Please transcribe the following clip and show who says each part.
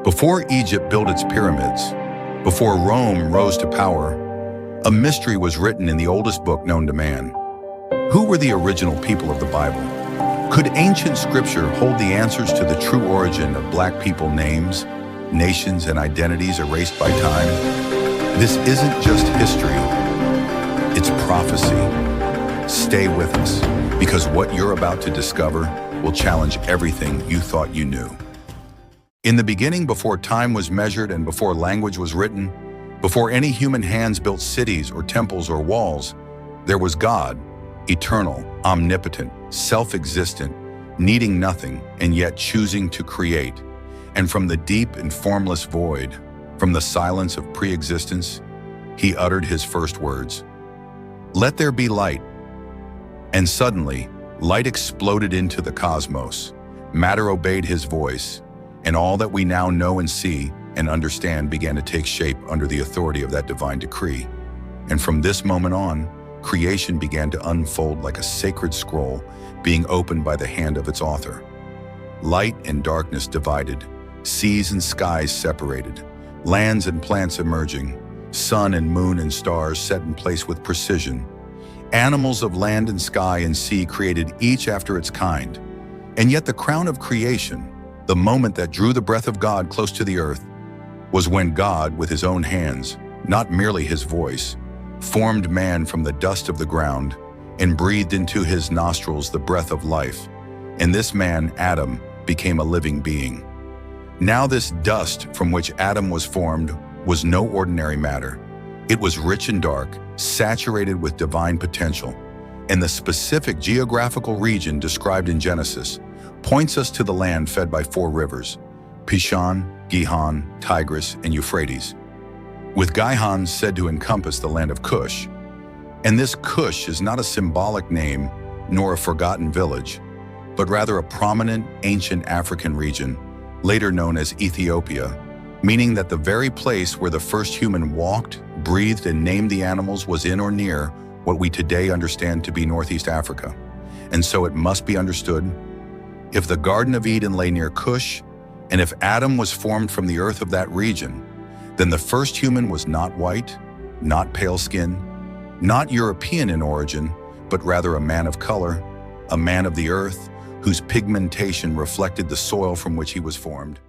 Speaker 1: Before Egypt built its pyramids, before Rome rose to power, a mystery was written in the oldest book known to man. Who were the original people of the Bible? Could ancient scripture hold the answers to the true origin of Black people names, nations, and identities erased by time? This isn't just history, it's prophecy. Stay with us, because what you're about to discover will challenge everything you thought you knew. In the beginning, before time was measured and before language was written, before any human hands built cities or temples or walls, there was God, eternal, omnipotent, self-existent, needing nothing and yet choosing to create. And from the deep and formless void, from the silence of pre-existence, he uttered his first words. "Let there be light." And suddenly, light exploded into the cosmos. Matter obeyed his voice, and all that we now know and see and understand began to take shape under the authority of that divine decree. And from this moment on, creation began to unfold like a sacred scroll being opened by the hand of its author. Light and darkness divided, seas and skies separated, lands and plants emerging, sun and moon and stars set in place with precision, animals of land and sky and sea created each after its kind. And yet the crown of creation, the moment that drew the breath of God close to the earth, was when God, with his own hands, not merely his voice, formed man from the dust of the ground and breathed into his nostrils the breath of life. And this man, Adam, became a living being. Now this dust from which Adam was formed was no ordinary matter. It was rich and dark, saturated with divine potential. And the specific geographical region described in Genesis points us to the land fed by 4 rivers, Pishon, Gihon, Tigris, and Euphrates, with Gihon said to encompass the land of Cush. And this Cush is not a symbolic name nor a forgotten village, but rather a prominent ancient African region, later known as Ethiopia, meaning that the very place where the first human walked, breathed, and named the animals was in or near what we today understand to be Northeast Africa. And so it must be understood, if the Garden of Eden lay near Cush, and if Adam was formed from the earth of that region, then the first human was not white, not pale skin, not European in origin, but rather a man of color, a man of the earth, whose pigmentation reflected the soil from which he was formed.